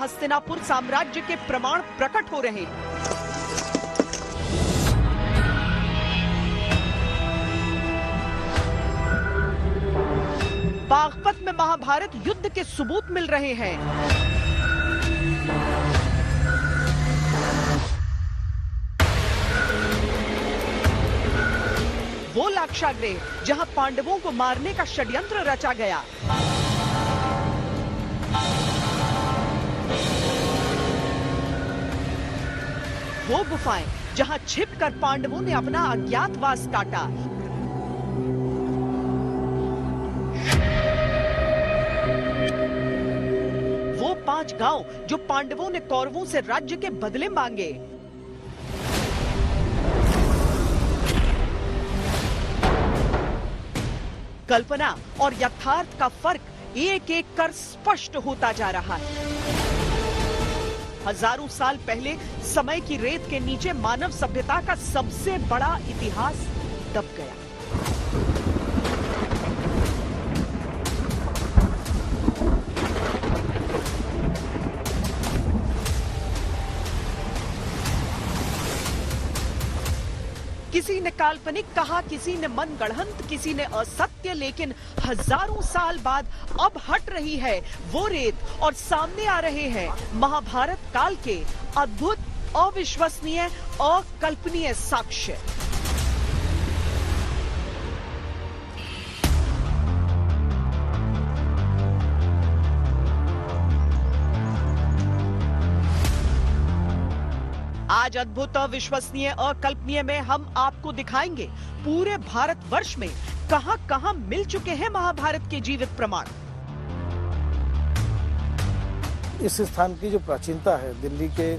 हस्तिनापुर साम्राज्य के प्रमाण प्रकट हो रहे हैं। बागपत में महाभारत युद्ध के सबूत मिल रहे हैं। वो लाक्षागृह जहां पांडवों को मारने का षड्यंत्र रचा गया। वो गुफाएं जहां छिपकर पांडवों ने अपना अज्ञातवास काटा। वो 5 गांव जो पांडवों ने कौरवों से राज्य के बदले मांगे। कल्पना और यथार्थ का फर्क एक एक कर स्पष्ट होता जा रहा है। हजारों साल पहले समय की रेत के नीचे मानव सभ्यता का सबसे बड़ा इतिहास दब गया। किसी ने काल्पनिक कहा, किसी ने मनगढ़ंत, किसी ने असत्य, लेकिन हजारों साल बाद अब हट रही है वो रेत और सामने आ रहे हैं महाभारत काल के अद्भुत, अविश्वसनीय, अकल्पनीय साक्ष्य। आज अद्भुत, अविश्वसनीय, अकल्पनीय में हम आपको दिखाएंगे पूरे भारतवर्ष में कहां-कहां मिल चुके हैं महाभारत के जीवित प्रमाण। इस स्थान की जो प्राचीनता है, दिल्ली के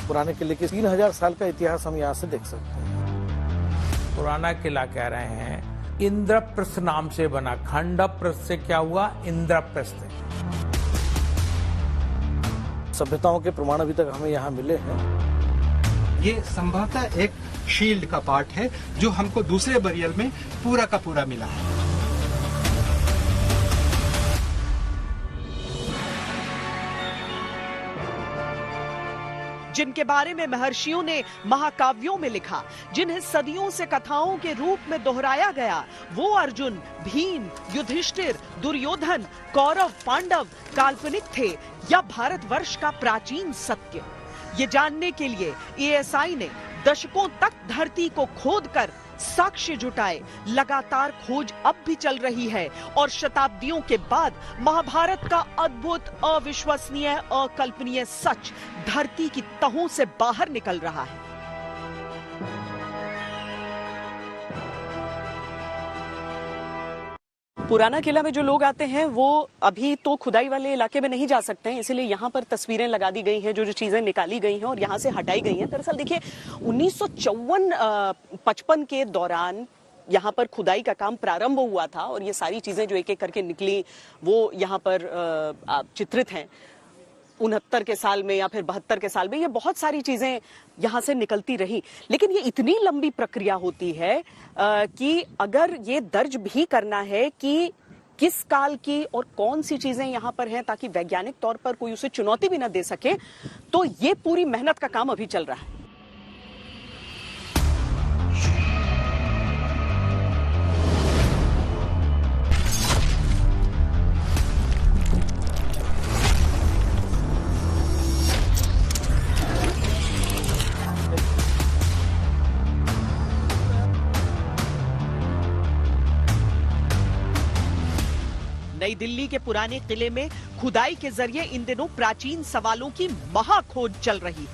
पुराने किले के 3000 साल का इतिहास हम यहाँ से देख सकते हैं। पुराना किला कह रहे हैं इंद्रप्रस्थ नाम से बना। खंडप्रस्थ से क्या हुआ? इंद्रप्रस्थ। सभ्यताओं के प्रमाण अभी तक हमें यहाँ मिले हैं। ये संभवतः एक शील्ड का पार्ट है जो हमको दूसरे बरियल में पूरा का पूरा मिला है। जिनके बारे में महर्षियों ने महाकाव्यों में लिखा, जिन्हें सदियों से कथाओं के रूप में दोहराया गया, वो अर्जुन, भीम, युधिष्ठिर, दुर्योधन, कौरव, पांडव काल्पनिक थे या भारतवर्ष का प्राचीन सत्य? ये जानने के लिए एएसआई ने दशकों तक धरती को खोदकर साक्ष्य जुटाए। लगातार खोज अब भी चल रही है और शताब्दियों के बाद महाभारत का अद्भुत, अविश्वसनीय, अकल्पनीय सच धरती की तहों से बाहर निकल रहा है। पुराना किला में जो लोग आते हैं वो अभी तो खुदाई वाले इलाके में नहीं जा सकते हैं, इसीलिए यहाँ पर तस्वीरें लगा दी गई हैं, जो चीजें निकाली गई हैं और यहाँ से हटाई गई हैं। दरअसल देखिए 1954-55 के दौरान यहाँ पर खुदाई का काम प्रारंभ हुआ था और ये सारी चीजें जो एक एक करके निकली वो यहाँ पर चित्रित हैं। 69 के साल में या फिर 72 के साल में ये बहुत सारी चीजें यहाँ से निकलती रही, लेकिन ये इतनी लंबी प्रक्रिया होती है कि अगर ये दर्ज भी करना है कि किस काल की और कौन सी चीजें यहाँ पर हैं ताकि वैज्ञानिक तौर पर कोई उसे चुनौती भी न दे सके, तो ये पूरी मेहनत का काम अभी चल रहा है। नई दिल्ली के पुराने किले में खुदाई के जरिए इन दिनों प्राचीन सवालों की महाखोज चल रही है।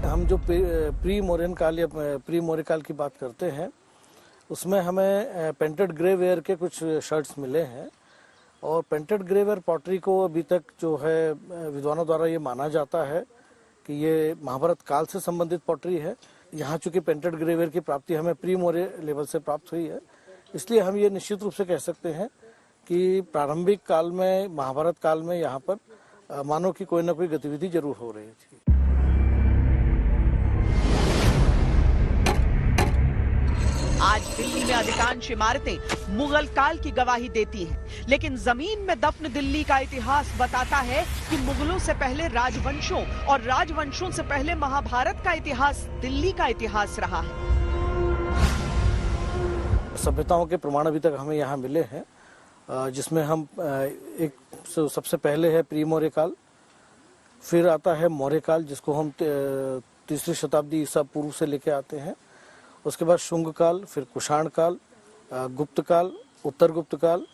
हम जो प्री मौर्यन काल या प्री मौर्य काल की बात करते हैं उसमें हमें पेंटेड ग्रे वेयर के कुछ शर्ट्स मिले हैं और पेंटेड ग्रे वेयर पॉटरी को अभी तक जो है विद्वानों द्वारा ये माना जाता है कि ये महाभारत काल से संबंधित पॉटरी है। यहाँ चूंकि पेंटेड ग्रे वेयर की प्राप्ति हमें प्री मौर्य लेवल से प्राप्त हुई है, इसलिए हम ये निश्चित रूप से कह सकते हैं कि प्रारंभिक काल में, महाभारत काल में यहाँ पर मानव की कोई ना कोई गतिविधि जरूर हो रही थी। दिल्ली में अधिकांश इमारतें मुगल काल की गवाही देती हैं, लेकिन जमीन में दफन दिल्ली का इतिहास बताता है कि मुगलों से पहले राजवंशों और राजवंशों से पहले महाभारत का इतिहास दिल्ली का इतिहास रहा है। सभ्यताओं के प्रमाण अभी तक हमें यहाँ मिले हैं, जिसमें हम एक सबसे पहले है प्री मौर्य काल, फिर आता है मौर्य काल जिसको हम तीसरी शताब्दी ईसा पूर्व से लेके आते हैं। उसके बाद शुंग काल, फिर कुषाण काल, गुप्त काल, उत्तर गुप्त काल,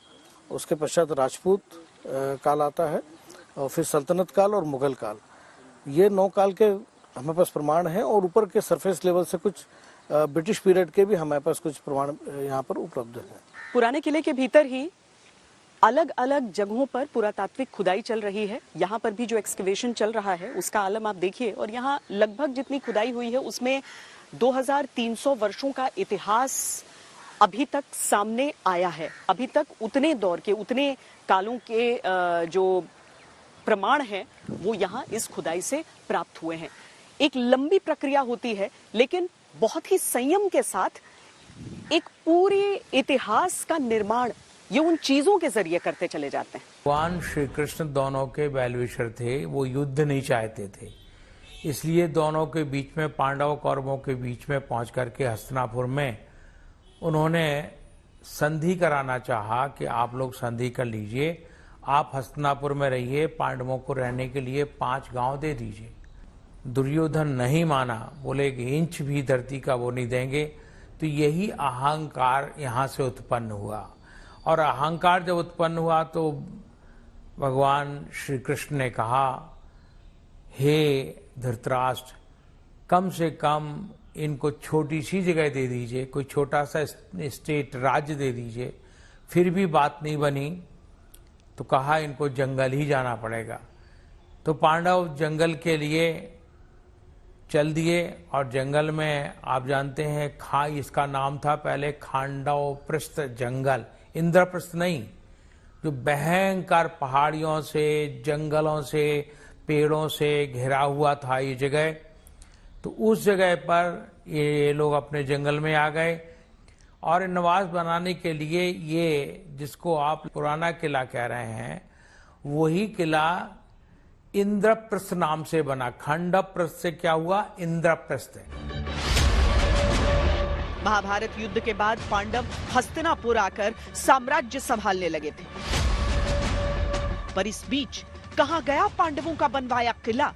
उसके पश्चात राजपूत काल आता है, और फिर सल्तनत काल और मुगल काल। ये 9 काल के हमारे पास प्रमाण हैं, और ऊपर के सरफेस लेवल से कुछ ब्रिटिश पीरियड के भी हमारे पास कुछ प्रमाण यहाँ पर उपलब्ध हैं। पुराने किले के भीतर ही अलग अलग जगहों पर पुरातात्विक खुदाई चल रही है। यहाँ पर भी जो एक्सकवेशन चल रहा है उसका आलम आप देखिए, और यहाँ लगभग जितनी खुदाई हुई है उसमें 2300 वर्षों का इतिहास अभी तक सामने आया है। अभी तक उतने दौर के, उतने कालों के जो प्रमाण हैं वो यहाँ इस खुदाई से प्राप्त हुए हैं। एक लंबी प्रक्रिया होती है, लेकिन बहुत ही संयम के साथ एक पूरे इतिहास का निर्माण ये उन चीजों के जरिए करते चले जाते हैं। भगवान श्री कृष्ण दोनों के वेलविशर थे, वो युद्ध नहीं चाहते थे, इसलिए दोनों के बीच में, पांडव कौरवों के बीच में पहुंच करके हस्तिनापुर में उन्होंने संधि कराना चाहा कि आप लोग संधि कर लीजिए, आप हस्तिनापुर में रहिए, पांडवों को रहने के लिए 5 गांव दे दीजिए। दुर्योधन नहीं माना, बोले कि इंच भी धरती का वो नहीं देंगे। तो यही अहंकार यहाँ से उत्पन्न हुआ, और अहंकार जब उत्पन्न हुआ तो भगवान श्री कृष्ण ने कहा, हे धृतराष्ट्र, कम से कम इनको छोटी सी जगह दे दीजिए, कोई छोटा सा स्टेट राज्य दे दीजिए। फिर भी बात नहीं बनी तो कहा इनको जंगल ही जाना पड़ेगा। तो पांडव जंगल के लिए चल दिए, और जंगल में आप जानते हैं इसका नाम था पहले खांडव प्रस्थ जंगल, इंद्रप्रस्थ नहीं, जो भयंकर पहाड़ियों से, जंगलों से, पेड़ों से घिरा हुआ था ये जगह। तो उस जगह पर ये लोग अपने जंगल में आ गए, और निवास बनाने के लिए ये जिसको आप पुराना किला कह रहे हैं, वही किला इंद्रप्रस्थ नाम से बना। खंडप्रस्थ से क्या हुआ, इंद्रप्रस्थ है। महाभारत युद्ध के बाद पांडव हस्तिनापुर आकर साम्राज्य संभालने लगे थे, पर इस बीच कहां गया पांडवों का बनवाया किला,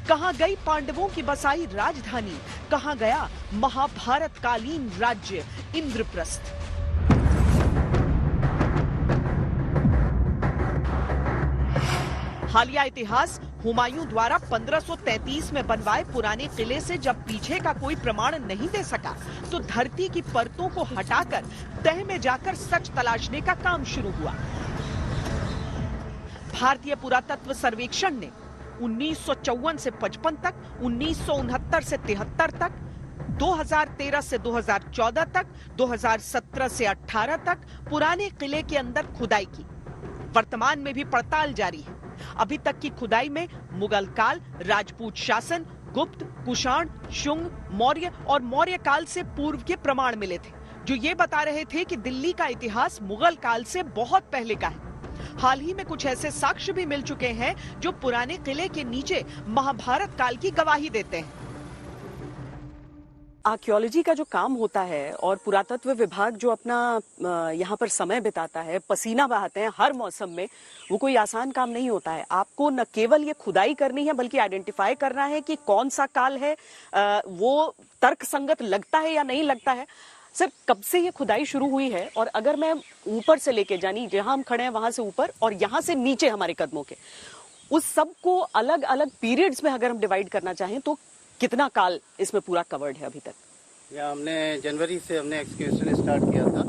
कहां गई पांडवों की बसाई राजधानी, कहां गया महाभारत कालीन राज्य इंद्रप्रस्थ। हालिया इतिहास हुमायूं द्वारा 1533 में बनवाए पुराने किले से जब पीछे का कोई प्रमाण नहीं दे सका, तो धरती की परतों को हटाकर तह में जाकर सच तलाशने का काम शुरू हुआ। भारतीय पुरातत्व सर्वेक्षण ने 1954 से 55 तक, 1969 से 73 तक, 2013 से 2014 तक, 2017 से 18 तक पुराने किले के अंदर खुदाई की। वर्तमान में भी पड़ताल जारी है। अभी तक की खुदाई में मुगल काल, राजपूत शासन, गुप्त, कुषाण, शुंग, मौर्य और मौर्य काल से पूर्व के प्रमाण मिले थे, जो ये बता रहे थे कि दिल्ली का इतिहास मुगल काल से बहुत पहले का है। हाल ही में कुछ ऐसे साक्ष्य भी मिल चुके हैं जो पुराने किले के नीचे महाभारत काल की गवाही देते हैं। आर्कियोलॉजी का जो काम होता है और पुरातत्व विभाग जो अपना यहाँ पर समय बिताता है, पसीना बहाते हैं हर मौसम में, वो कोई आसान काम नहीं होता है। आपको न केवल ये खुदाई करनी है, बल्कि आइडेंटिफाई करना है कि कौन सा काल है, वो तर्कसंगत लगता है या नहीं लगता है। सर, कब से ये खुदाई शुरू हुई है? और अगर मैं ऊपर से लेके जानी, जहां हम खड़े हैं वहां से ऊपर और यहाँ से नीचे हमारे कदमों के, उस सब को अलग अलग पीरियड्स में अगर हम डिवाइड करना चाहें तो कितना काल इसमें पूरा कवर्ड है अभी तक? या हमने जनवरी से हमने एक्सकेवेशन स्टार्ट किया था,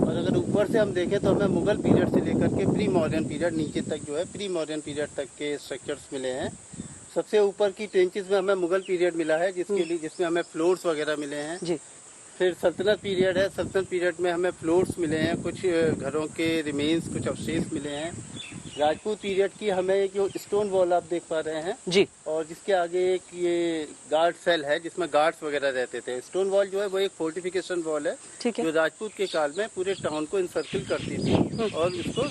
और अगर ऊपर से हम देखें तो हमें मुगल पीरियड से लेकर के प्री मॉडर्न पीरियड नीचे तक जो है प्री मॉडर्न पीरियड तक के स्ट्रक्चर्स मिले हैं। सबसे ऊपर की ट्रेंचेस में हमें मुगल पीरियड मिला है, जिसमें हमें फ्लोर्स वगैरह मिले हैं जी। फिर सल्तनत पीरियड है। सल्तनत पीरियड में हमें फ्लोर्स मिले हैं, कुछ घरों के रिमेन्स, कुछ अवशेष मिले हैं। राजपूत पीरियड की हमें एक जो स्टोन वॉल आप देख पा रहे हैं जी, और जिसके आगे एक ये गार्ड सेल है जिसमें गार्ड्स वगैरह रहते थे। स्टोन वॉल जो है वो एक फोर्टिफिकेशन वॉल है, ठीक है। जो राजपूत के काल में पूरे टाउन को इंसर्किल करती थी और उसको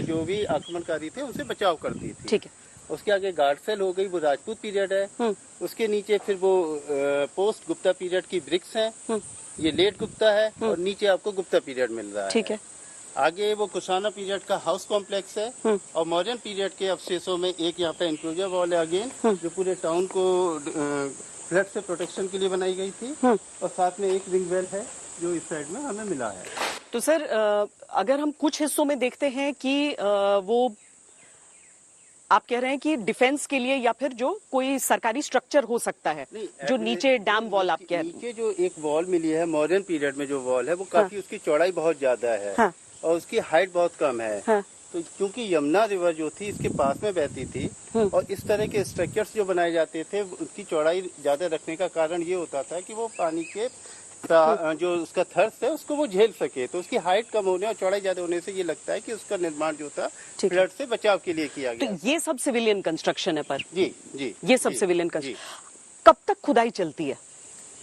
जो भी आक्रमणकारी थे उनसे बचाव करती थी। ठीक है। उसके आगे गार्ड सेल हो गई, वो राजपूत पीरियड है। उसके नीचे फिर वो पोस्ट गुप्ता पीरियड की ब्रिक्स हैं, ये लेट गुप्ता है और नीचे आपको गुप्ता पीरियड मिल रहा है। ठीक है। आगे वो कुशाना पीरियड का हाउस कॉम्प्लेक्स है और मॉडर्न पीरियड के अवशेषों में एक यहाँ पे एनक्लोजर वॉल है अगेन, जो पूरे टाउन को फ्लड से प्रोटेक्शन के लिए बनाई गई थी और साथ में एक रिंग वेल है जो इस साइड में हमें मिला है। तो सर अगर हम कुछ हिस्सों में देखते हैं कि वो आप कह रहे हैं कि डिफेंस के लिए या फिर जो कोई सरकारी स्ट्रक्चर हो सकता है, जो नीचे डैम वॉल आप कह रहे हैं। नीचे जो एक वॉल मिली है मॉडर्न पीरियड में, जो वॉल है वो काफी उसकी चौड़ाई बहुत ज्यादा है और उसकी हाइट बहुत कम है। तो क्योंकि यमुना रिवर जो थी इसके पास में बहती थी और इस तरह के स्ट्रक्चर्स जो बनाए जाते थे उसकी चौड़ाई ज्यादा रखने का कारण ये होता था कि वो पानी के जो उसका थर्स्ट है उसको वो झेल सके। तो उसकी हाइट कम होने और चौड़ाई ज्यादा होने से ये लगता है कि उसका निर्माण जो था फ्लड से बचाव के लिए किया गया। तो ये सब सिविलियन कंस्ट्रक्शन है पर जी जी ये सब सिविलियन कंस्ट्रक्शन। कब तक खुदाई चलती है?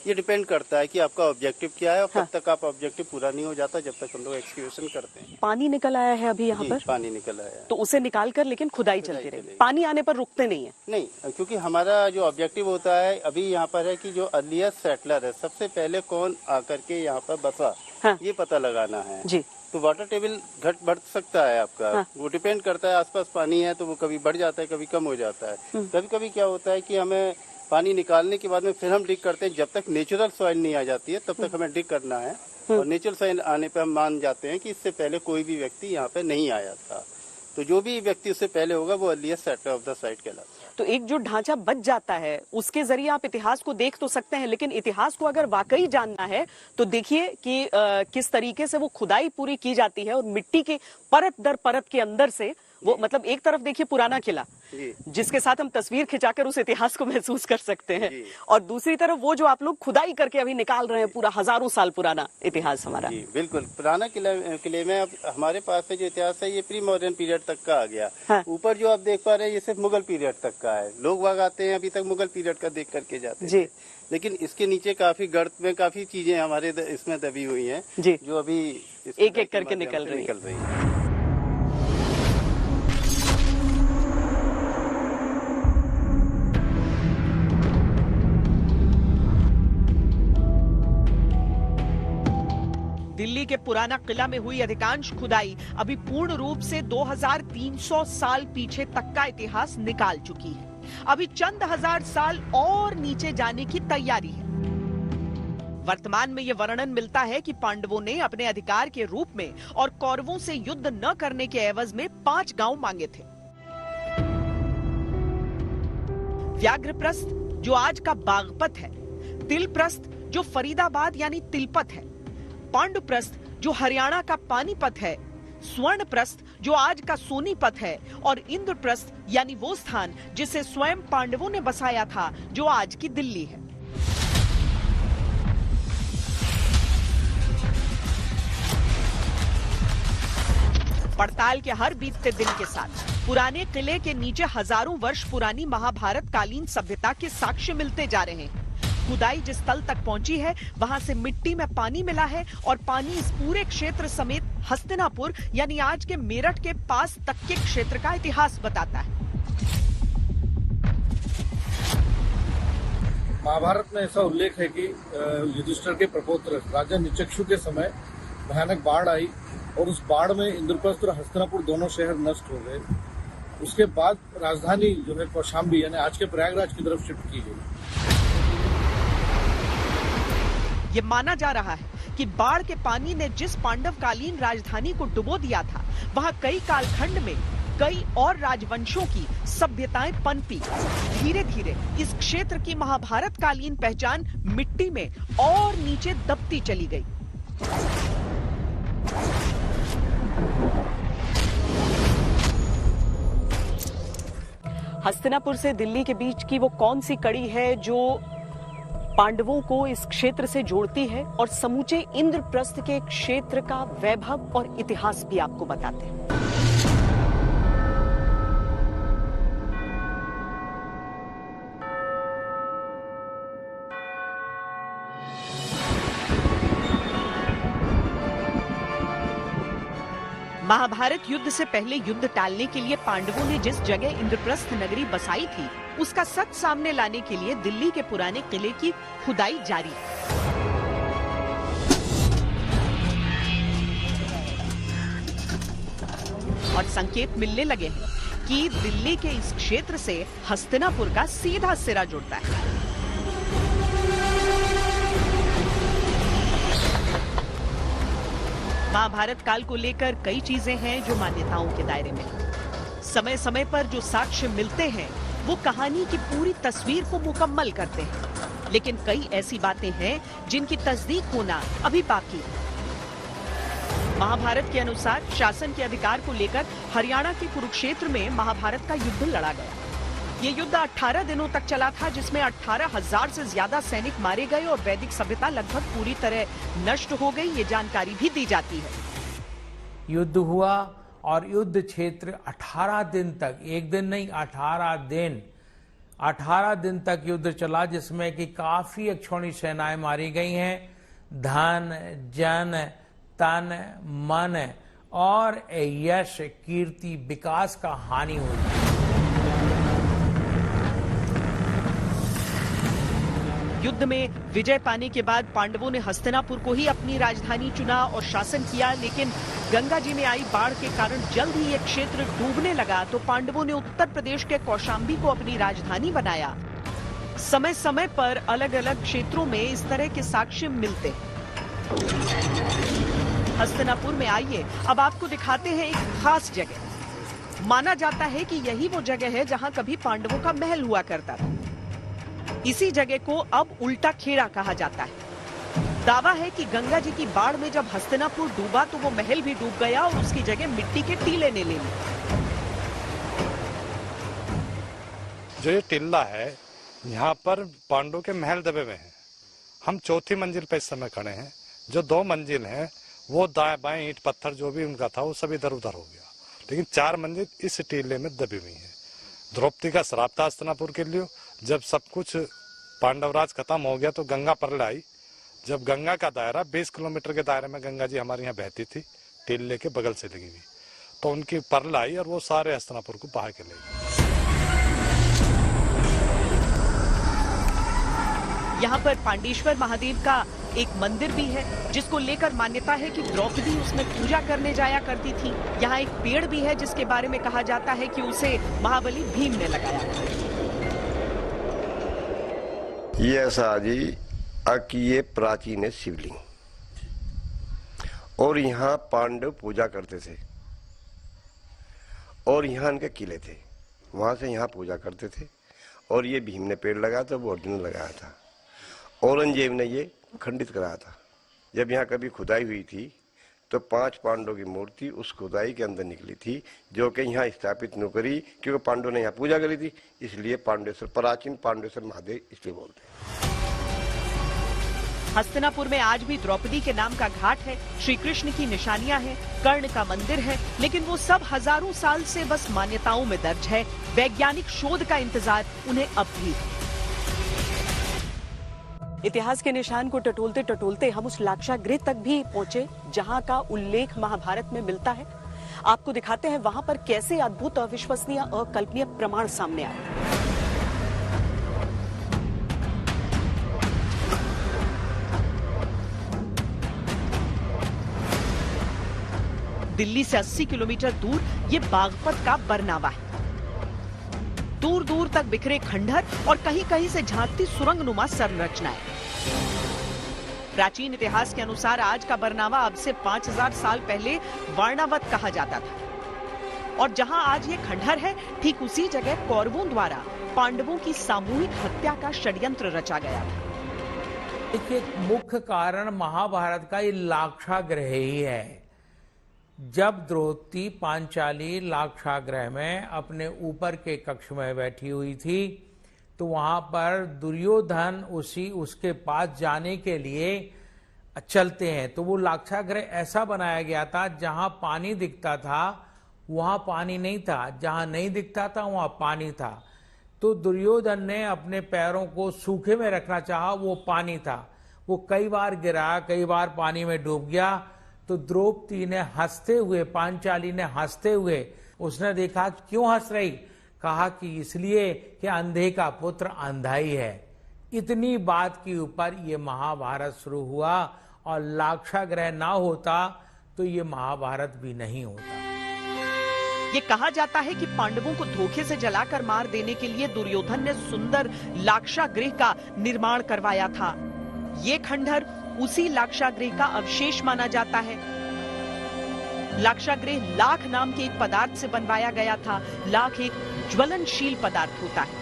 ये डिपेंड करता है कि आपका ऑब्जेक्टिव क्या है और कब तक आप ऑब्जेक्टिव पूरा नहीं हो जाता जब तक हम लोग एक्सक्यूशन करते हैं। पानी निकल आया है अभी यहाँ पर? पानी निकल आया है तो उसे निकाल कर लेकिन खुदाई चलती रहेगी, पानी आने पर रुकते नहीं है? नहीं, क्योंकि हमारा जो ऑब्जेक्टिव होता है अभी यहाँ पर है कि जो अर्लीस्ट सेटलर है, सबसे पहले कौन आकर के यहाँ पर बसा, ये पता लगाना है जी। तो वाटर टेबल घट बढ़ सकता है आपका, वो डिपेंड करता है। आसपास पानी है तो वो कभी बढ़ जाता है, कभी कम हो जाता है। कभी कभी क्या होता है कि हमें पानी निकालने के बाद में फिर हम डिग करते हैं, जब तक नेचुरल सॉइल नहीं आ जाती है तब तक हमें डिग करना है और नेचुरल सॉइल आने पे हम मान जाते हैं कि इससे पहले कोई भी व्यक्ति यहाँ पे नहीं आया था। तो जो भी व्यक्ति उससे पहले होगा वो earliest settler of the site कहलाता है। तो एक जो ढांचा बच जाता है उसके जरिए आप इतिहास को देख तो सकते हैं, लेकिन इतिहास को अगर वाकई जानना है तो देखिए कि किस तरीके से वो खुदाई पूरी की जाती है और मिट्टी के परत दर परत के अंदर से वो, मतलब एक तरफ देखिए पुराना किला जिसके साथ हम तस्वीर खिंचाकर उस इतिहास को महसूस कर सकते हैं और दूसरी तरफ वो जो आप लोग खुदाई करके अभी निकाल रहे हैं पूरा हजारों साल पुराना इतिहास हमारा। जी बिल्कुल, पुराना किले में अब हमारे पास से जो इतिहास है ये प्री मॉडर्न पीरियड तक का आ गया। ऊपर जो आप देख पा रहे हैं ये सिर्फ मुगल पीरियड तक का है। लोग वाग आते हैं अभी तक मुगल पीरियड का देख करके जाते हैं, लेकिन इसके नीचे काफी गर्त में काफी चीजें हमारे इसमें दबी हुई है जो अभी एक एक करके निकल रही है। दिल्ली के पुराना किला में हुई अधिकांश खुदाई अभी पूर्ण रूप से 2300 साल पीछे तक का इतिहास निकाल चुकी है। अभी चंद हजार साल और नीचे जाने की तैयारी है। वर्तमान में यह वर्णन मिलता है कि पांडवों ने अपने अधिकार के रूप में और कौरवों से युद्ध न करने के एवज में 5 गांव मांगे थे। व्याघ्रप्रस्थ जो आज का बागपत है, तिलप्रस्थ जो फरीदाबाद यानी तिलपत है, पांडुप्रस्थ जो हरियाणा का पानीपत है, स्वर्णप्रस्थ जो आज का सोनीपत है और इंद्रप्रस्थ यानी वो स्थान जिसे स्वयं पांडवों ने बसाया था जो आज की दिल्ली है। पड़ताल के हर बीतते दिन के साथ पुराने किले के नीचे हजारों वर्ष पुरानी महाभारत कालीन सभ्यता के साक्ष्य मिलते जा रहे हैं। खुदाई जिस तल तक पहुंची है वहां से मिट्टी में पानी मिला है और पानी इस पूरे क्षेत्र समेत हस्तिनापुर यानी आज के मेरठ के पास तक के क्षेत्र का इतिहास बताता है। महाभारत में ऐसा उल्लेख है कि युधिष्ठिर के प्रपौत्र राजा निचक्षु के समय भयानक बाढ़ आई और उस बाढ़ में इंद्रप्रस्थ और हस्तिनापुर दोनों शहर नष्ट हो गए। उसके बाद राजधानी जो है कौशाम्बी यानी आज के प्रयागराज की तरफ शिफ्ट की गई। ये माना जा रहा है कि बाढ़ के पानी ने जिस पांडवकालीन राजधानी को डुबो दिया था वहां कई कालखंड में कई और राजवंशों की सभ्यताएं पनपी। धीरे धीरे इस क्षेत्र की महाभारत कालीन पहचान मिट्टी में और नीचे दबती चली गई। हस्तिनापुर से दिल्ली के बीच की वो कौन सी कड़ी है जो पांडवों को इस क्षेत्र से जोड़ती है और समूचे इंद्रप्रस्थ के क्षेत्र का वैभव और इतिहास भी आपको बताते हैं। महाभारत युद्ध से पहले युद्ध टालने के लिए पांडवों ने जिस जगह इंद्रप्रस्थ नगरी बसाई थी, उसका सच सामने लाने के लिए दिल्ली के पुराने किले की खुदाई जारी है। और संकेत मिलने लगे हैं कि दिल्ली के इस क्षेत्र से हस्तिनापुर का सीधा सिरा जुड़ता है। महाभारत काल को लेकर कई चीजें हैं जो मान्यताओं के दायरे में हैं। समय समय पर जो साक्ष्य मिलते हैं वो कहानी की पूरी तस्वीर को मुकम्मल करते हैं, लेकिन कई ऐसी बातें हैं जिनकी तस्दीक होना अभी बाकी है। महाभारत के अनुसार शासन के अधिकार को लेकर हरियाणा के कुरुक्षेत्र में महाभारत का युद्ध लड़ा गया। ये युद्ध 18 दिनों तक चला था, जिसमें 18,000 से ज्यादा सैनिक मारे गए और वैदिक सभ्यता लगभग पूरी तरह नष्ट हो गई, ये जानकारी भी दी जाती है। युद्ध हुआ और युद्ध क्षेत्र 18 दिन तक, एक दिन नहीं 18 दिन तक युद्ध चला, जिसमें कि काफी अक्षौणी सेनाएं मारी गई हैं। धन, जन, तन, मन और यश, कीर्ति, विकास का हानि हुई। युद्ध में विजय पाने के बाद पांडवों ने हस्तिनापुर को ही अपनी राजधानी चुना और शासन किया, लेकिन गंगा जी में आई बाढ़ के कारण जल्द ही ये क्षेत्र डूबने लगा, तो पांडवों ने उत्तर प्रदेश के कौशाम्बी को अपनी राजधानी बनाया। समय समय पर अलग अलग क्षेत्रों में इस तरह के साक्ष्य मिलते हैं। हस्तिनापुर में आइए, अब आपको दिखाते हैं एक खास जगह। माना जाता है कि यही वो जगह है जहां कभी पांडवों का महल हुआ करता था। इसी जगह को अब उल्टा खेड़ा कहा जाता है। दावा है कि गंगा जी की बाढ़ में जब हस्तिनापुर डूबा तो वो महल भी डूब गया और उसकी जगह मिट्टी के टीले ने ले ली। जो ये टिल्ला है, यहाँ पर पांडवों के महल दबे हुए हैं। हम चौथी मंजिल पे इस समय खड़े हैं। जो 2 मंजिल हैं वो दाएं बाएं ईंट पत्थर जो भी उनका था वो सब इधर उधर हो गया, लेकिन 4 मंजिल इस टीले में दबी हुई है। द्रौपदी का श्राप था हस्तिनापुर के लिए। जब सब कुछ पांडवराज खत्म हो गया तो गंगा परल आई। जब गंगा का दायरा 20 किलोमीटर के दायरे में गंगा जी हमारे यहाँ बहती थी, टिल्ले के बगल से लगी हुई, तो उनकी परल आई और वो सारे हस्तिनापुर को बहा के ले गई। यहाँ पर पांडेश्वर महादेव का एक मंदिर भी है, जिसको लेकर मान्यता है कि द्रौपदी उसमें पूजा करने जाया करती थी। यहाँ एक पेड़ भी है जिसके बारे में कहा जाता है कि उसे महाबली भीम ने लगाया। ये ऐसा जी कि ये प्राचीन है शिवलिंग, और यहाँ पांडव पूजा करते थे और यहाँ इनके किले थे, वहां से यहाँ पूजा करते थे। और ये भीम ने पेड़ लगाया था, वो अर्जुन ने लगाया था, औरंगजेब ने ये खंडित कराया था। जब यहाँ कभी खुदाई हुई थी तो 5 पांडवों की मूर्ति उस खुदाई के अंदर निकली थी, जो कि यहाँ स्थापित न करी, क्योंकि पांडवों ने यहाँ पूजा करी थी, इसलिए पांडेश्वर, प्राचीन पांडेश्वर महादेव इसलिए बोलते हैं। हस्तिनापुर में आज भी द्रौपदी के नाम का घाट है, श्री कृष्ण की निशानियां हैं, कर्ण का मंदिर है, लेकिन वो सब हजारों साल से बस मान्यताओं में दर्ज है। वैज्ञानिक शोध का इंतजार उन्हें अब भी। इतिहास के निशान को टटोलते टटोलते हम उस लाक्षागृह तक भी पहुंचे जहां का उल्लेख महाभारत में मिलता है। आपको दिखाते हैं वहां पर कैसे अद्भुत, अविश्वसनीय, अकल्पनीय प्रमाण सामने आए। दिल्ली से 80 किलोमीटर दूर ये बागपत का बरनावा है। दूर दूर तक बिखरे खंडहर और कहीं कहीं से झांकती सुरंगनुमा संरचनाएं। प्राचीन इतिहास के अनुसार आज का बरनावा अब से 5000 साल पहले वारणावत कहा जाता था, और जहां आज ये खंडहर है, ठीक उसी जगह कौरवों द्वारा पांडवों की सामूहिक हत्या का षड्यंत्र रचा गया था। एक मुख्य कारण महाभारत का ये लाक्षागृह ही है। जब द्रौपदी पांचाली लाक्षागृह में अपने ऊपर के कक्ष में बैठी हुई थी, तो वहां पर दुर्योधन उसके पास जाने के लिए चलते हैं। तो वो लाक्षागृह ऐसा बनाया गया था, जहां पानी दिखता था वहां पानी नहीं था, जहां नहीं दिखता था वहां पानी था। तो दुर्योधन ने अपने पैरों को सूखे में रखना चाहा, वो पानी था। वो कई बार गिरा, कई बार पानी में डूब गया। तो द्रौपदी ने हंसते हुए, पांचाली ने हंसते हुए, उसने देखा क्यों हंस रही, कहा कि इसलिए कि अंधे का पुत्र अंधा ही है। इतनी बात के ऊपर ये महाभारत शुरू हुआ, और लाक्षागृह ना होता तो ये महाभारत भी नहीं होता। ये कहा जाता है कि पांडवों को धोखे से जलाकर मार देने के लिए दुर्योधन ने सुंदर लाक्षागृह का निर्माण करवाया था। ये खंडहर उसी लाक्षागृह का अवशेष माना जाता है। लाक्षागृह लाख नाम के एक पदार्थ से बनवाया गया था। लाख एक ज्वलनशील पदार्थ होता है।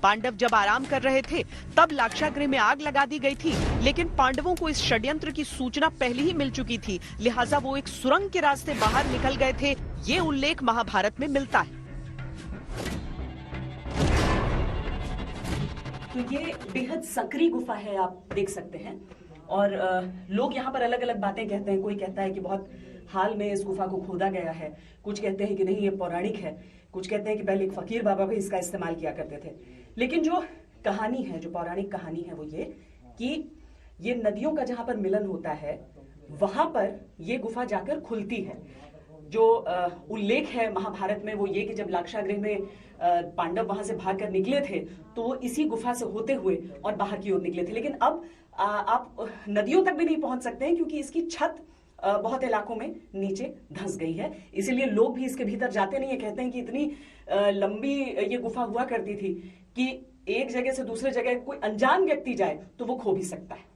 पांडव जब आराम कर रहे थे तब लाक्षागृह में आग लगा दी गई थी, लेकिन पांडवों को इस षड्यंत्र की सूचना पहले ही मिल चुकी थी, लिहाजा वो एक सुरंग के रास्ते बाहर निकल गए थे। ये उल्लेख महाभारत में मिलता है। तो ये बेहद संकरी गुफा है, आप देख सकते हैं। और लोग यहाँ पर अलग अलग बातें कहते हैं। कोई कहता है कि बहुत हाल में इस गुफा को खोदा गया है, कुछ कहते हैं कि नहीं ये पौराणिक है, कुछ कहते हैं कि पहले एक फकीर बाबा भी इसका इस्तेमाल किया करते थे। लेकिन जो कहानी है, जो पौराणिक कहानी है, वो ये कि ये नदियों का जहां पर मिलन होता है वहां पर ये गुफा जाकर खुलती है। जो उल्लेख है महाभारत में वो ये कि जब लाक्षागृह में पांडव वहां से भागकर निकले थे तो वो इसी गुफा से होते हुए और बाहर की ओर निकले थे। लेकिन अब आप नदियों तक भी नहीं पहुंच सकते हैं, क्योंकि इसकी छत बहुत इलाकों में नीचे धंस गई है। इसीलिए लोग भी इसके भीतर जाते नहीं है। कहते हैं कि इतनी लंबी ये गुफा हुआ करती थी कि एक जगह से दूसरे जगह कोई अनजान व्यक्ति जाए तो वो खो भी सकता है।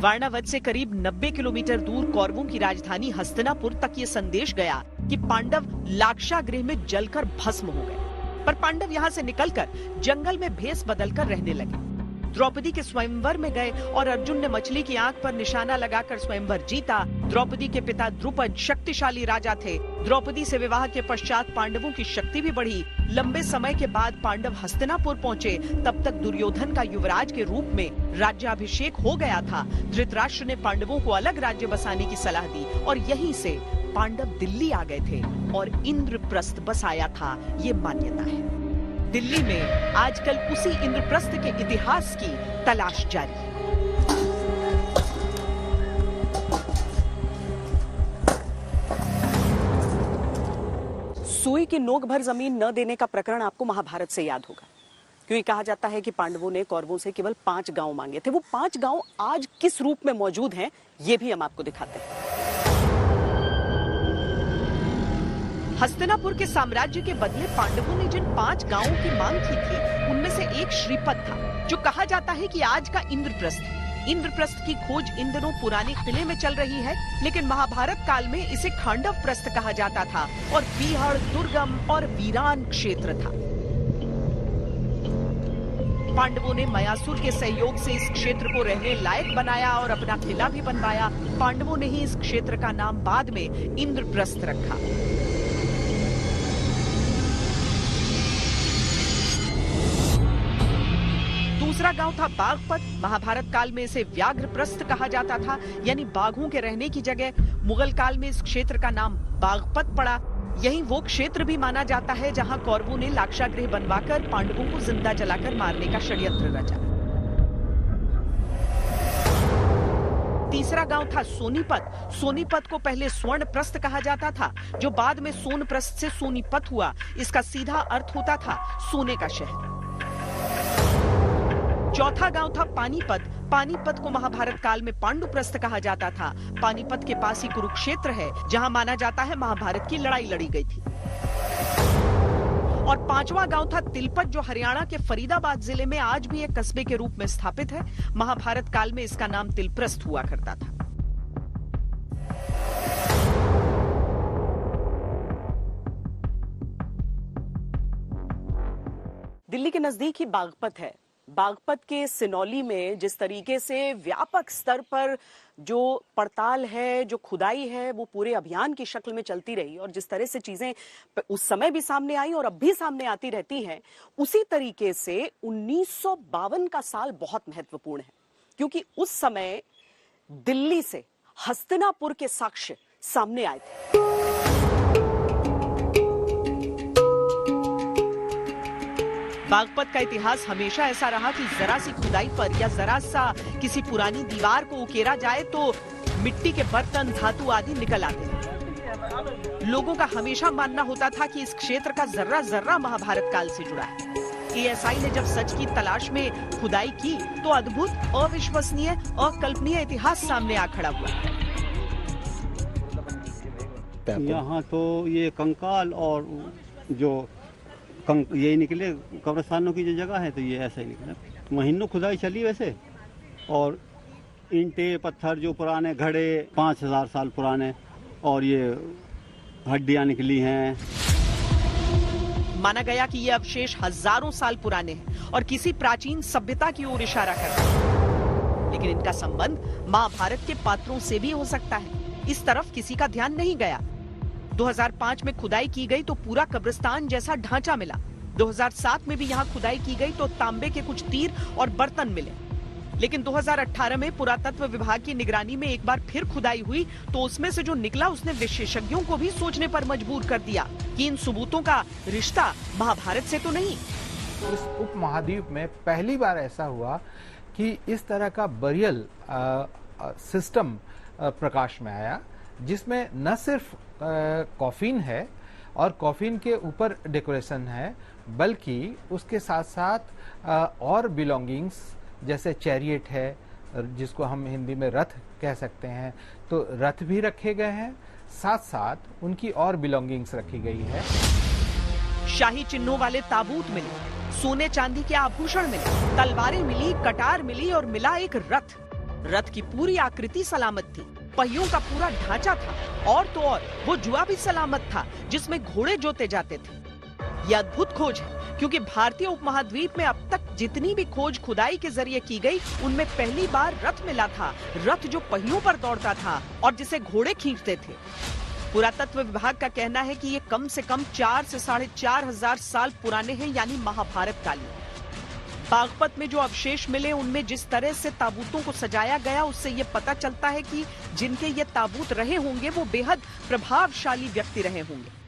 वारणावत से करीब 90 किलोमीटर दूर कौरवों की राजधानी हस्तिनापुर तक ये संदेश गया कि पांडव लाक्षागृह में जलकर भस्म हो गए। पर पांडव यहाँ से निकलकर जंगल में भेष बदलकर रहने लगे। द्रौपदी के स्वयंवर में गए और अर्जुन ने मछली की आंख पर निशाना लगाकर स्वयंवर जीता। द्रौपदी के पिता द्रुपद शक्तिशाली राजा थे। द्रौपदी से विवाह के पश्चात पांडवों की शक्ति भी बढ़ी। लंबे समय के बाद पांडव हस्तिनापुर पहुंचे। तब तक दुर्योधन का युवराज के रूप में राज्याभिषेक हो गया था। धृतराष्ट्र ने पांडवों को अलग राज्य बसाने की सलाह दी और यहीं से पांडव दिल्ली आ गए थे और इंद्रप्रस्थ बसाया था, ये मान्यता है। दिल्ली में आजकल उसी इंद्रप्रस्थ के इतिहास की तलाश जारी है। सुई की नोक भर जमीन न देने का प्रकरण आपको महाभारत से याद होगा, क्योंकि कहा जाता है कि पांडवों ने कौरवों से केवल 5 गांव मांगे थे। वो 5 गांव आज किस रूप में मौजूद हैं, ये भी हम आपको दिखाते हैं। हस्तिनापुर के साम्राज्य के बदले पांडवों ने जिन 5 गांवों की मांग की थी उनमें से एक श्रीपद था, जो कहा जाता है कि आज का इंद्रप्रस्थ है। इंद्रप्रस्थ की खोज इन दिनों पुराने किले में चल रही है, लेकिन महाभारत काल में इसे खांडव प्रस्थ कहा जाता था और बीहड़ दुर्गम और वीरान क्षेत्र था। पांडवों ने मयासुर के सहयोग से इस क्षेत्र को रहने लायक बनाया और अपना किला भी बनवाया। पांडवों ने ही इस क्षेत्र का नाम बाद में इंद्रप्रस्थ रखा। दूसरा गांव था बागपत। महाभारत काल में इसे व्याघ्रप्रस्थ कहा जाता था, यानी बाघों के रहने की जगह। मुगल काल में इस क्षेत्र का नाम बागपत पड़ा। यही वो क्षेत्र भी माना जाता है जहां कौरवों ने लाक्षागृह बनवाकर पांडवों को जिंदा जलाकर मारने का षड्यंत्र रचा। तीसरा गांव था सोनीपत। सोनीपत को पहले स्वर्णप्रस्थ कहा जाता था, जो बाद में सोनप्रस्थ से सोनीपत हुआ। इसका सीधा अर्थ होता था सोने का शहर। चौथा गांव था पानीपत। पानीपत को महाभारत काल में पांडुप्रस्थ कहा जाता था। पानीपत के पास ही कुरुक्षेत्र है, जहां माना जाता है महाभारत की लड़ाई लड़ी गई थी। और पांचवा गांव था तिलपत, जो हरियाणा के फरीदाबाद जिले में आज भी एक कस्बे के रूप में स्थापित है। महाभारत काल में इसका नाम तिलप्रस्थ हुआ करता था। दिल्ली के नजदीक ही बागपत है। बागपत के सिनौली में जिस तरीके से व्यापक स्तर पर जो पड़ताल है, जो खुदाई है, वो पूरे अभियान की शक्ल में चलती रही और जिस तरह से चीजें उस समय भी सामने आई और अब भी सामने आती रहती हैं, उसी तरीके से 1952 का साल बहुत महत्वपूर्ण है, क्योंकि उस समय दिल्ली से हस्तिनापुर के साक्ष्य सामने आए थे। बागपत का इतिहास हमेशा ऐसा रहा कि जरा सी खुदाई पर या जरा सा किसी पुरानी दीवार को उकेरा जाए तो मिट्टी के बर्तन, धातु आदि निकल आते हैं। लोगों का हमेशा मानना होता था कि इस क्षेत्र का जर्रा जर्रा महाभारत काल से जुड़ा है। एएसआई ने जब सच की तलाश में खुदाई की तो अद्भुत, अविश्वसनीय, अकल्पनीय इतिहास सामने आ खड़ा हुआ। यहाँ तो ये कंकाल और जो ये निकले कब्रिस्तानों की जो जगह है, तो ये ऐसा ही निकला। महीनों खुदाई चली वैसे, और ईंटें पत्थर जो पुराने घड़े 5000 साल पुराने, और ये हड्डियां निकली हैं। माना गया कि ये अवशेष हजारों साल पुराने हैं और किसी प्राचीन सभ्यता की ओर इशारा करते हैं, लेकिन इनका संबंध महाभारत के पात्रों से भी हो सकता है। इस तरफ किसी का ध्यान नहीं गया। 2005 में खुदाई की गई तो पूरा कब्रिस्तान जैसा ढांचा मिला। 2007 में भी यहाँ खुदाई की गई तो तांबे के कुछ तीर और बर्तन मिले। लेकिन 2018 में पुरातत्व विभाग की निगरानी में एक बार फिर खुदाई हुई तो उसमें से जो निकला उसने विशेषज्ञों को भी सोचने पर मजबूर कर दिया कि इन सबूतों का रिश्ता महाभारत से तो नहीं। इस उपमहाद्वीप में पहली बार ऐसा हुआ कि इस तरह का बरियल सिस्टम प्रकाश में आया, जिसमें न सिर्फ कॉफिन है और कॉफिन के ऊपर डेकोरेशन है, बल्कि उसके साथ साथ और बिलोंगिंग्स जैसे चैरियट है, जिसको हम हिंदी में रथ कह सकते हैं, तो रथ भी रखे गए हैं, साथ साथ उनकी और बिलोंगिंग्स रखी गई है। शाही चिन्हों वाले ताबूत मिले, सोने चांदी के आभूषण मिले, तलवारें मिली, कटार मिली और मिला एक रथ। रथ की पूरी आकृति सलामत थी, पहियों का पूरा ढांचा था और तो और वो जुआ भी सलामत था जिसमें घोड़े जोते जाते थे। यह अद्भुत खोज है क्योंकि भारतीय उपमहाद्वीप में अब तक जितनी भी खोज खुदाई के जरिए की गई उनमें पहली बार रथ मिला था, रथ जो पहियों पर दौड़ता था और जिसे घोड़े खींचते थे। पुरातत्व विभाग का कहना है कि ये कम से कम 4 से 4500 साल पुराने हैं, यानी महाभारत कालीन। बागपत में जो अवशेष मिले उनमें जिस तरह से ताबूतों को सजाया गया उससे ये पता चलता है कि जिनके ये ताबूत रहे होंगे वो बेहद प्रभावशाली व्यक्ति रहे होंगे।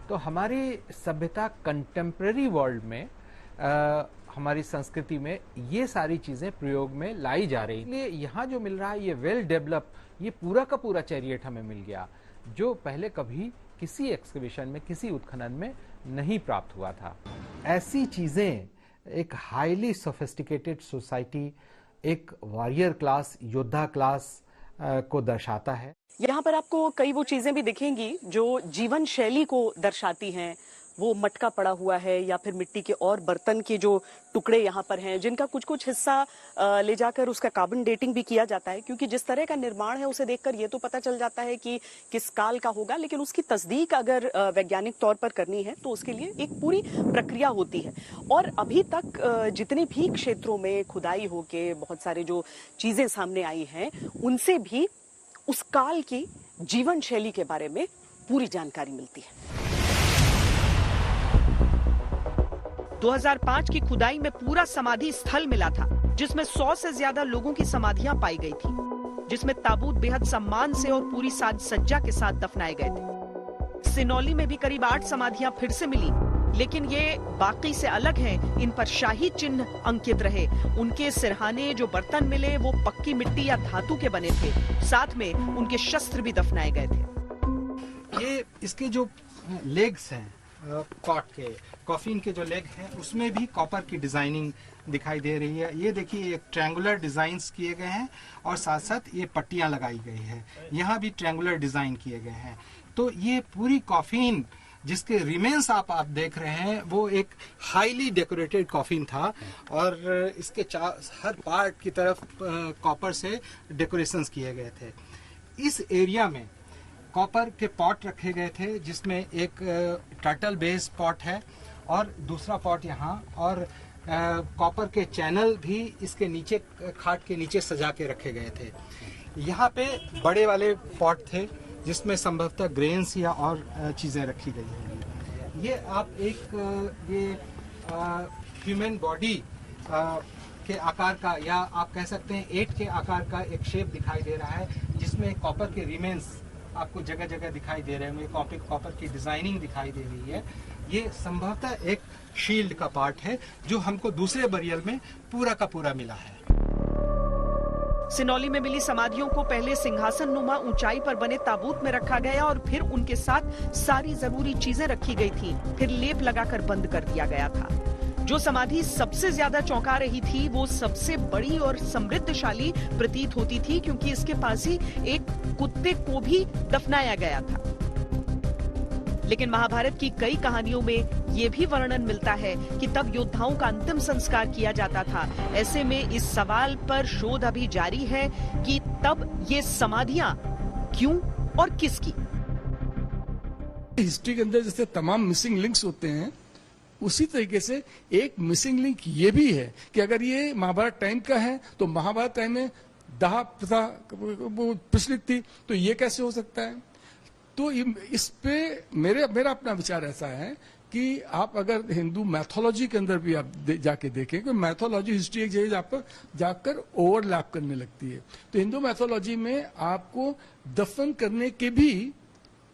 तो हमारी सभ्यता कंटेम्प्रेरी वर्ल्ड में हमारी संस्कृति में ये सारी चीजें प्रयोग में लाई जा रही, इसलिए यहाँ जो मिल रहा है ये वेल डेवलप, ये पूरा का पूरा चैरियट हमें मिल गया, जो पहले कभी किसी एक्सकवेशन में, किसी उत्खनन में नहीं प्राप्त हुआ था। ऐसी चीजें एक हाईली सोफिस्टिकेटेड सोसाइटी, एक वॉरियर क्लास, योद्धा क्लास को दर्शाता है। यहाँ पर आपको कई वो चीजें भी दिखेंगी जो जीवन शैली को दर्शाती हैं। वो मटका पड़ा हुआ है या फिर मिट्टी के और बर्तन के जो टुकड़े यहाँ पर हैं, जिनका कुछ कुछ हिस्सा ले जाकर उसका कार्बन डेटिंग भी किया जाता है, क्योंकि जिस तरह का निर्माण है उसे देखकर ये तो पता चल जाता है कि किस काल का होगा, लेकिन उसकी तस्दीक अगर वैज्ञानिक तौर पर करनी है तो उसके लिए एक पूरी प्रक्रिया होती है। और अभी तक जितने भी क्षेत्रों में खुदाई होके बहुत सारे जो चीजें सामने आई हैं, उनसे भी उस काल की जीवन शैली के बारे में पूरी जानकारी मिलती है। 2005 की खुदाई में पूरा समाधि स्थल मिला था, जिसमें 100 से ज्यादा लोगों की समाधियां पाई गई थी, जिसमें ताबूत बेहद सम्मान से और पूरी साज सज्जा के साथ दफनाए गए थे। सिनौली में भी करीब 8 समाधियां फिर से मिली, लेकिन ये बाकी से अलग हैं। इन पर शाही चिन्ह अंकित रहे। उनके सिरहाने, जो बर्तन मिले वो पक्की मिट्टी या धातु के बने थे, साथ में उनके शस्त्र भी दफनाए गए थे। ये इसके जो लेग्स हैं कॉट के, कॉफिन के जो लेग हैं, उसमें भी कॉपर की डिजाइनिंग दिखाई दे रही है। ये देखिए, एक ट्रायंगुलर डिजाइन्स किए गए हैं और साथ साथ ये पट्टियां लगाई गई है। यहाँ भी ट्रायंगुलर डिजाइन किए गए हैं। तो ये पूरी कॉफिन जिसके रिमेन्स आप देख रहे हैं, वो एक हाईली डेकोरेटेड कॉफिन था और इसके हर पार्ट की तरफ कॉपर से डेकोरेशंस किए गए थे। इस एरिया में कॉपर के पॉट रखे गए थे, जिसमें एक टर्टल बेस पॉट है और दूसरा पॉट यहाँ, और कॉपर के चैनल भी इसके नीचे, खाट के नीचे सजा के रखे गए थे। यहाँ पे बड़े वाले पॉट थे जिसमें संभवतः ग्रेन्स या और चीज़ें रखी गई हैं। ये आप एक ह्यूमन बॉडी के आकार का, या आप कह सकते हैं 8 के आकार का एक शेप दिखाई दे रहा है, जिसमें कॉपर के रिमेन्स आपको जगह जगह दिखाई दे रहे हैं। कॉपर की डिजाइनिंग दिखाई दे रही है। ये संभवतः एक शील्ड का पार्ट है जो हमको दूसरे बरियल में पूरा का पूरा मिला है। सिनौली में मिली समाधियों को पहले सिंहासन नुमा ऊंचाई पर बने ताबूत में रखा गया और फिर उनके साथ सारी जरूरी चीजें रखी गई थी, फिर लेप लगाकर बंद कर दिया गया था। जो समाधि सबसे ज्यादा चौंका रही थी वो सबसे बड़ी और समृद्धशाली प्रतीत होती थी, क्योंकि इसके पास ही एक कुत्ते को भी दफनाया गया था। लेकिन महाभारत की कई कहानियों में ये भी वर्णन मिलता है कि तब योद्धाओं का अंतिम संस्कार किया जाता था। ऐसे में इस सवाल पर शोध अभी जारी है कि तब ये समाधियां क्यों और किसकी। हिस्ट्री के अंदर जैसे तमाम मिसिंग लिंक्स होते हैं, उसी तरीके से एक मिसिंग लिंक ये भी है कि अगर ये महाभारत टाइम का है तो महाभारत टाइम में दाह प्रथा प्रचलित थी, तो ये कैसे हो सकता है। तो इस पे मेरा अपना विचार ऐसा है कि आप अगर हिंदू मैथोलॉजी के अंदर भी आप जाके देखें कि मैथोलॉजी हिस्ट्री एक जगह पर जाकर ओवरलैप करने लगती है। तो हिंदू मैथोलॉजी में आपको दफन करने के भी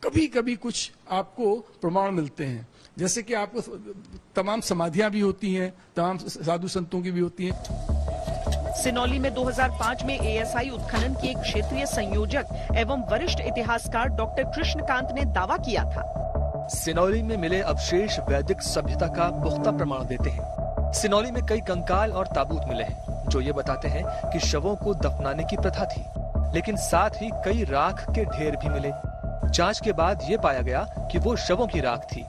कभी कभी कुछ आपको प्रमाण मिलते हैं, जैसे कि आपको तमाम समाधियां भी होती हैं, तमाम साधु संतों की भी होती हैं। सिनौली में 2005 में एएसआई उत्खनन के एक क्षेत्रीय संयोजक एवं वरिष्ठ इतिहासकार डॉक्टर कृष्णकांत ने दावा किया था। सिनौली में मिले अवशेष वैदिक सभ्यता का पुख्ता प्रमाण देते हैं। सिनौली में कई कंकाल और ताबूत मिले हैं जो ये बताते हैं कि शवों को दफनाने की प्रथा थी, लेकिन साथ ही कई राख के ढेर भी मिले। जांच के बाद ये पाया गया कि वो शवों की राख थी,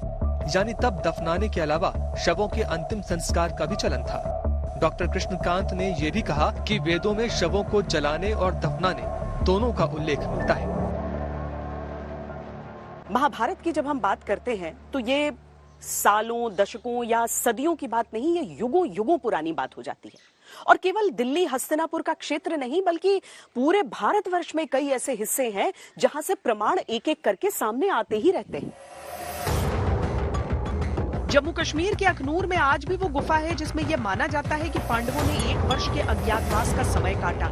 यानी तब दफनाने के अलावा शवों के अंतिम संस्कार का भी चलन था। डॉक्टर कृष्णकांत ने ये भी कहा कि वेदों में शवों को जलाने और दफनाने दोनों का उल्लेख मिलता है। महाभारत की जब हम बात करते हैं तो ये सालों, दशकों या सदियों की बात नहीं, ये युगों युगों पुरानी बात हो जाती है। और केवल दिल्ली हस्तिनापुर का क्षेत्र नहीं, बल्कि पूरे भारतवर्ष में कई ऐसे हिस्से हैं जहां से प्रमाण एक एक करके सामने आते ही रहते हैं। जम्मू कश्मीर के अखनूर में आज भी वो गुफा है जिसमें यह माना जाता है कि पांडवों ने 1 वर्ष के अज्ञातवास का समय काटा।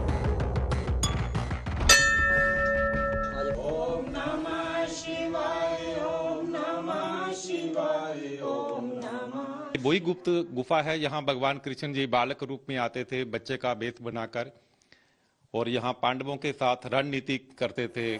ओम नमः शिवाय, ओम नमः शिवाय, ओम नमः। वही गुप्त गुफा है, यहाँ भगवान कृष्ण जी बालक रूप में आते थे, बच्चे का वेश बनाकर, और यहाँ पांडवों के साथ रणनीति करते थे।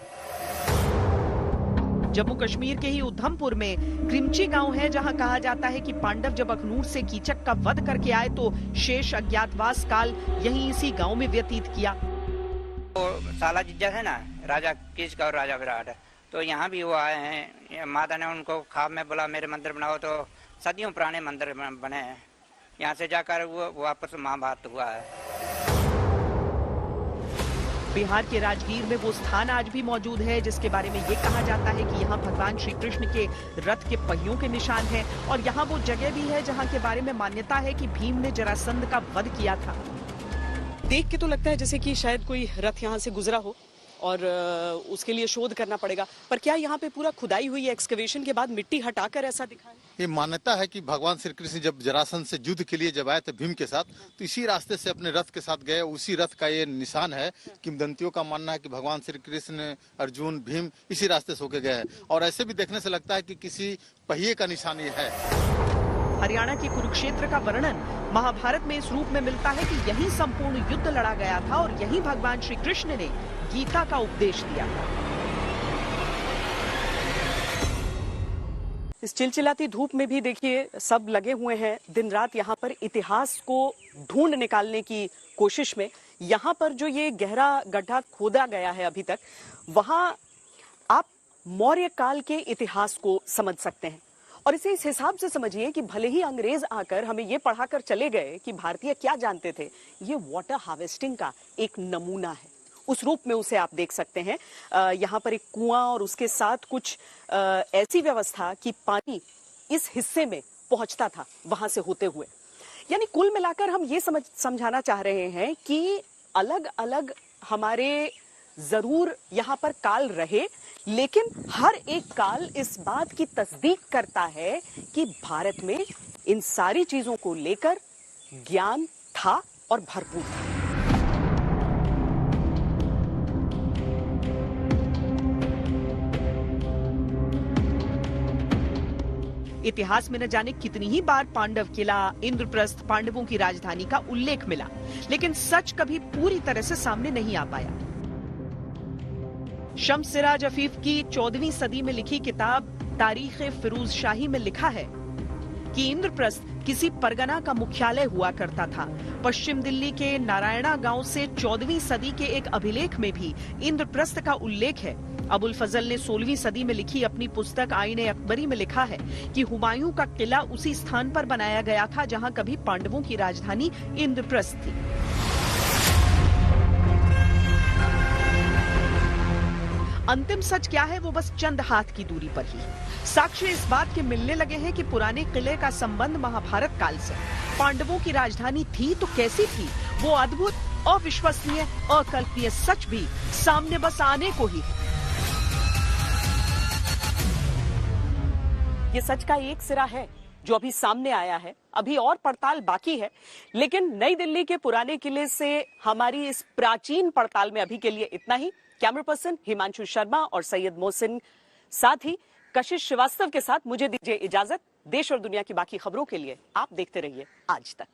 जम्मू कश्मीर के ही उधमपुर में क्रिमची गांव है, जहां कहा जाता है कि पांडव जब अखनूर से कीचक का वध करके आए तो शेष अज्ञातवास काल यहीं इसी गांव में व्यतीत किया। तो साला जिज्जा है ना, राजा कीचक और राजा विराट, तो यहाँ भी वो आए हैं। माता ने उनको ख्वाब में बोला मेरे मंदिर बनाओ, तो सदियों पुराने मंदिर बने हैं। यहाँ से जाकर वो वापस महाभारत हुआ है। बिहार के राजगीर में वो स्थान आज भी मौजूद है जिसके बारे में ये कहा जाता है कि यहाँ भगवान श्री कृष्ण के रथ के पहियों के निशान हैं, और यहाँ वो जगह भी है जहाँ के बारे में मान्यता है कि भीम ने जरासंध का वध किया था। देख के तो लगता है जैसे कि शायद कोई रथ यहाँ से गुजरा हो और उसके लिए शोध करना पड़ेगा, पर क्या यहाँ पे पूरा खुदाई हुई है, एक्सकवेशन के बाद मिट्टी हटाकर ऐसा दिखा है? ये मान्यता है कि भगवान श्री कृष्ण जब जरासंध से युद्ध के लिए जब आए थे भीम के साथ, तो इसी रास्ते से अपने रथ के साथ गए, उसी रथ का ये निशान है। किंवदंतियों का मानना है कि भगवान श्री कृष्ण, अर्जुन, भीम इसी रास्ते से होके गए हैं, और ऐसे भी देखने से लगता है कि किसी पहिए का निशान ये है। हरियाणा के कुरुक्षेत्र का वर्णन महाभारत में इस रूप में मिलता है कि यहीं संपूर्ण युद्ध लड़ा गया था और यहीं भगवान श्री कृष्ण ने गीता का उपदेश दिया था। इस चिलचिलाती धूप में भी देखिए सब लगे हुए हैं दिन रात यहाँ पर इतिहास को ढूंढ निकालने की कोशिश में। यहाँ पर जो ये गहरा गड्ढा खोदा गया है अभी तक, वहाँ आप मौर्य काल के इतिहास को समझ सकते हैं, और इसे इस हिसाब से समझिए कि भले ही अंग्रेज आकर हमें ये पढ़ाकर चले गए कि भारतीय क्या जानते थे, ये वाटर हार्वेस्टिंग का एक नमूना है, उस रूप में उसे आप देख सकते हैं। यहाँ पर एक कुआं और उसके साथ कुछ ऐसी व्यवस्था कि पानी इस हिस्से में पहुंचता था वहां से होते हुए। यानी कुल मिलाकर हम ये समझाना चाह रहे हैं कि अलग अलग हमारे जरूर यहाँ पर काल रहे, लेकिन हर एक काल इस बात की तस्दीक करता है कि भारत में इन सारी चीजों को लेकर ज्ञान था और भरपूर था। इतिहास में न जाने कितनी ही बार पांडव किला, इंद्रप्रस्थ, पांडवों की राजधानी का उल्लेख मिला, लेकिन सच कभी पूरी तरह से सामने नहीं आ पाया। शम्स सिराज अफीफ की 14वीं सदी में लिखी किताब तारीख फिरोज शाही में लिखा है कि इंद्रप्रस्थ किसी परगना का मुख्यालय हुआ करता था। पश्चिम दिल्ली के नारायणा गांव से 14वीं सदी के एक अभिलेख में भी इंद्रप्रस्थ का उल्लेख है। अबुल फजल ने 16वीं सदी में लिखी अपनी पुस्तक आईने अकबरी में लिखा है कि हुमायूं का किला उसी स्थान पर बनाया गया था जहां कभी पांडवों की राजधानी इंद्रप्रस्थ थी। अंतिम सच क्या है वो बस चंद हाथ की दूरी पर ही। साक्ष्य इस बात के मिलने लगे हैं कि पुराने किले का संबंध महाभारत काल से। पांडवों की राजधानी थी तो कैसी थी, वो अद्भुत, अविश्वसनीय, अकल्पनीय सच भी सामने बस आने को ही है। ये सच का एक सिरा है जो अभी सामने आया है, अभी और पड़ताल बाकी है, लेकिन नई दिल्ली के पुराने किले से हमारी इस प्राचीन पड़ताल में अभी के लिए इतना ही। कैमरा पर्सन हिमांशु शर्मा और सैयद मोहसिन, साथ ही कशिश श्रीवास्तव के साथ मुझे दीजिए इजाजत। देश और दुनिया की बाकी खबरों के लिए आप देखते रहिए आज तक।